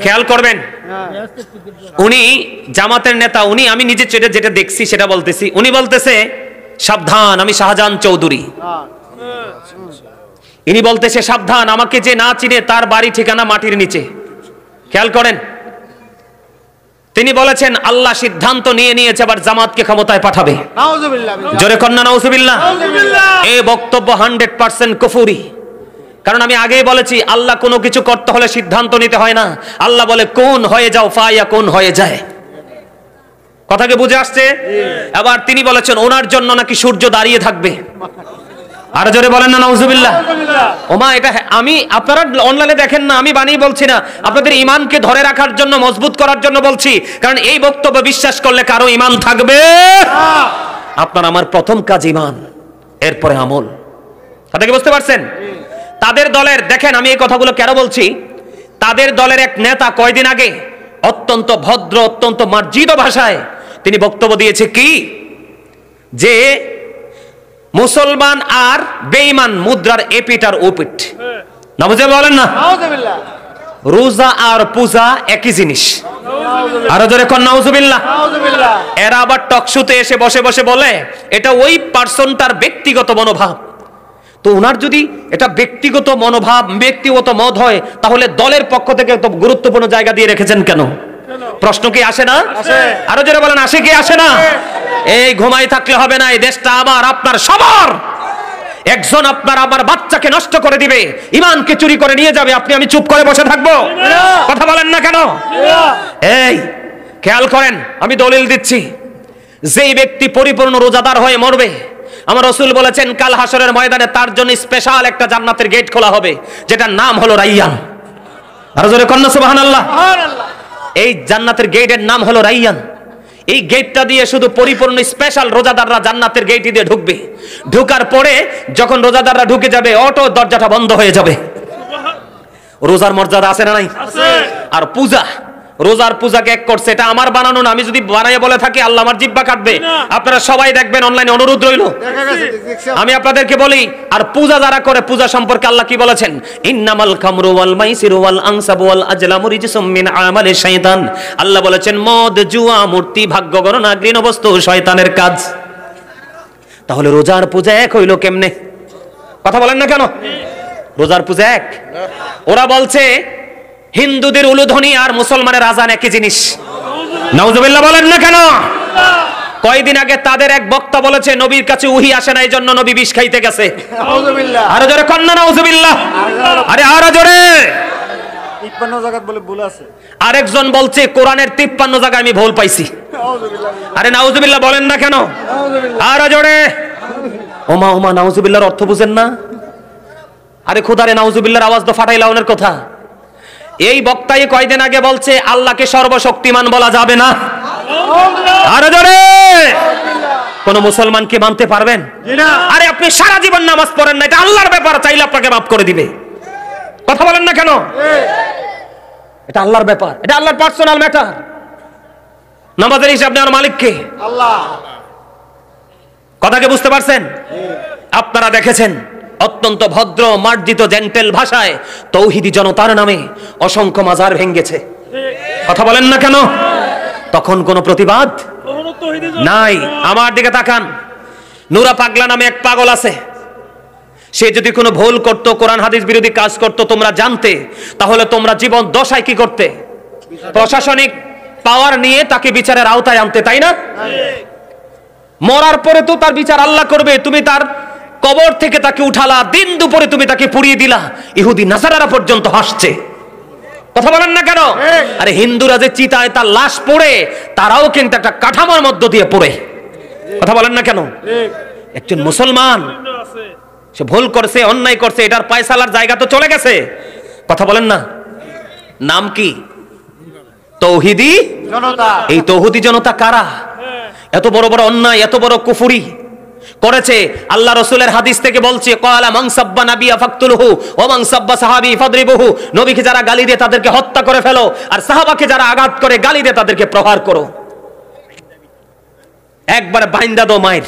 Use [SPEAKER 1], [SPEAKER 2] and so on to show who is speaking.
[SPEAKER 1] খেয়াল করবেন, উনি জামাতের নেতা, উনি আমি নিজে যেটা দেখছি সেটা বলতেছি। উনি বলতেছে সাবধান, আমি শাহজাহান চৌধুরী। ইনি বলতেছে সাবধান, আমাকে যে না চিনে তার বাড়ি ঠিকানা মাটির নিচে। খেয়াল করেন, তিনি বলেছেন আল্লাহ সিদ্ধান্ত নিয়ে নিয়েছে আবার জামাতকে ক্ষমতায় পাঠাবে। জোরে কন্যা নাউজুবিল্লাহ। এই বক্তব্য 100% কুফরি। কারণ আমি আগেই বলেছি আল্লাহ কোনো কিছু করতে হলে সিদ্ধান্ত নিতে হয় না, আল্লাহ বলে কোন হয়ে যাও, ফায়াকুন হয়ে যায়। কথা কি বুঝে আসছে? আবার তিনি বলেছেন ওনার জন্য নাকি সূর্য দাঁড়িয়ে থাকবে। আর জোরে বলেন না নাউজুবিল্লাহ। ওমা, এটা আমি, আপনারা অনলাইনে দেখেন না, আমি বানিয়ে বলছি না, আপনাদের ঈমানকে ধরে রাখার জন্য, মজবুত করার জন্য বলছি। কারণ এই বক্তব্য বিশ্বাস করলে কারো ঈমান থাকবে। আপনার আমার প্রথম কাজ ঈমান, এরপরে আমল। কথা কি বুঝতে পারছেন? তাদের দলের, দেখেন আমি এই কথাগুলো কেন বলছি, তাদের দলের এক নেতা কয়দিন আগে অত্যন্ত ভদ্র, অত্যন্ত মার্জিত ভাষায় তিনি বক্তব্য দিয়েছে কি, যে মুসলমান আর বেঈমান মুদ্রার এপিট আর ওপিট। নাউজুবিল্লাহ বলেন না। রোজা আর পূজা একই জিনিস। আরো জোরে কোন নাউজুবিল্লাহ। এরা আবার টকশোতে এসে বসে বসে বলে এটা ওই পার্সনটার ব্যক্তিগত মনোভাব। তো ওনার যদি এটা ব্যক্তিগত মনোভাব, ব্যক্তিগত মত হয়, তাহলে দলের পক্ষ থেকে তো গুরুত্বপূর্ণ জায়গা দিয়ে রেখেছেন কেন? প্রশ্ন কি আসে না? আরো জোরে বলেন, আসে কি আসে না? এই ঘুমাই থাকলে হবে না, এই দেশটা আমার, আপনার, সবার। একজন আপনার আমার বাচ্চাকে নষ্ট করে দিবে, ঈমানকে চুরি করে নিয়ে যাবে, আপনি আমি চুপ করে বসে থাকবো? কথা বলেন না কেন? এই খেয়াল করেন, আমি দলিল দিচ্ছি, যেই ব্যক্তি পরিপূর্ণ রোজাদার হয়ে মরবে, আমার রাসূল বলেছেন কাল হাসরের ময়দানে তার জন্য স্পেশাল একটা জান্নাতের গেট খোলা হবে, যেটার নাম হলো রাইয়ান। আরো জোরে কন্না সুবহানাল্লাহ। এই জান্নাতের গেটের নাম হলো রাইয়ান। এই গেটটা দিয়ে শুধু পরিপূর্ণ স্পেশাল রোজাদাররা জান্নাতের গেটই দিয়ে ঢুকবে। ঢোকার পরে যখন রোজাদাররা ঢুকে যাবে, অটো দরজাটা বন্ধ হয়ে যাবে। রোজার মর্যাদা আছে না নাই? আর পূজা, রোজার পূজাকে এক করছে, এটা আমার বানানো না। আমি যদি বানাইয়ে বলে থাকি আল্লাহ আমার জিহ্বা কাটবে। আপনারা সবাই দেখবেন, অনলাইনে অনুরোধ রইল, আমি আপনাদেরকে বলি। আর পূজা যারা করে, পূজা সম্পর্কে আল্লাহ কি বলেছেন? ইন্নামাল খামরু ওয়াল মাইসিরু ওয়াল আনসাবু ওয়াল আজলামু রিজসুম মিন আমালি শাইতান। আল্লাহ বলেছেন মদ, জুয়া, মূর্তি, ভাগ্য গণনা, ঘৃণ বস্তু শয়তানের কাজ। তাহলে রোজার পূজা এক হইল কেমনে? কথা বলেন না কেন? রোজার পূজা এক? ওরা বলছে হিন্দুদের উলুধ্বনি আর মুসলমানের আজান একই জিনিস। নাউজুবিল্লাহ বলেন না কেন? কয়দিন আগে তাদের এক বক্তা বলেছে নবীর কাছে ওহী আসে না, এই জন্য নবী বিষ খাইতে গেছে। নাউজুবিল্লাহ। আরো জোরে কন্না নাউজুবিল্লাহ। আরে আরো জোরে।
[SPEAKER 2] 53 জায়গা বলে ভুল আছে।
[SPEAKER 1] আরেকজন বলছে কোরআনের 53 জায়গায় আমি ভুল পাইছি। নাউজুবিল্লাহ। আরে নাউজুবিল্লাহ বলেন না কেন? আরো জোরে। ওমা ওমা, নাউজুবিল্লাহর অর্থ বুঝেন না? আরে খোদারে, নাউজুবিল্লাহর আওয়াজ তো ফাটাই লাউনের কথা। এই বক্তাই কয়দিন আগে বলছে আল্লাহকে সর্বশক্তিমান বলা যাবে না। আরে জোরে। কোন মুসলমান কি মানতে পারবেন? আরে আপনি সারা জীবন নামাজ পড়েন না, এটা আল্লাহর ব্যাপার, চাইলে আপনাকে মাফ করে দিবে। কথা বলেন না কেন? এটা আল্লাহর ব্যাপার, এটা আল্লাহর পার্সোনাল ম্যাটার। নামাজের হিসাব নেওয়ার মালিক কে? আল্লাহ। কথাকে বুঝতে পারছেন? আপনারা দেখেছেন অত্যন্ত ভদ্র, মার্জিত, জেন্টেল ভাষায় তৌহিদি জনতার নামে অসংখ্য মাজার ভেঙ্গেছে। কথা বলেন না কেন? তখন কোনো প্রতিবাদ নাই। আমার দিকে তাকান, নুরা পাগলা নামে এক পাগল আছে। সে যদি কোনো ভুল করত, কোরআন হাদিস বিরোধী কাজ করত, তোমরা জানতে, তাহলে তোমরা জীবন দশায় কি করতে? প্রশাসনিক পাওয়ার নিয়ে তাকে বিচারের আওতায় আনতে, তাই না? মরার পরে তো তার বিচার আল্লাহ করবে। তুমি তার কবর থেকে তাকে উঠালা, দিন দুপুরে তুমি তাকে পুড়িয়ে দিলা, ইহুদি নাসারারা পর্যন্ত হাসছে। কথা বলেন না কেন? আরে হিন্দুরা যে চিতায় তার লাশ পড়ে, তারাও কিন্তু একটা কাঠামোর মধ্য দিয়ে পড়ে। কথা বলেন না কেন? একজন মুসলমান সে ভুল করছে, অন্যায় করছে, এটার ফয়সালার জায়গা তো চলে গেছে। কথা বলেন না? নাম কি? তৌহিদি জনতা। এই তৌহিদি জনতা কারা? এত বড় বড় অন্যায়, এত বড় কুফরি করেছে। আল্লাহ রাসূলের হাদিস থেকে বলছে ক্বালা মান সাব্বা নাবিয়া ফাকতুলহু ওয়া মান সাব্বা সাহাবী ফাদরিবুহু। নবীকে যারা গালি দেয় তাদেরকে হত্যা করে ফেলো, আর সাহাবাকে যারা আঘাত করে গালি দেয় তাদেরকে প্রহার করো। একবার বাইন্দা দাও মায়ের।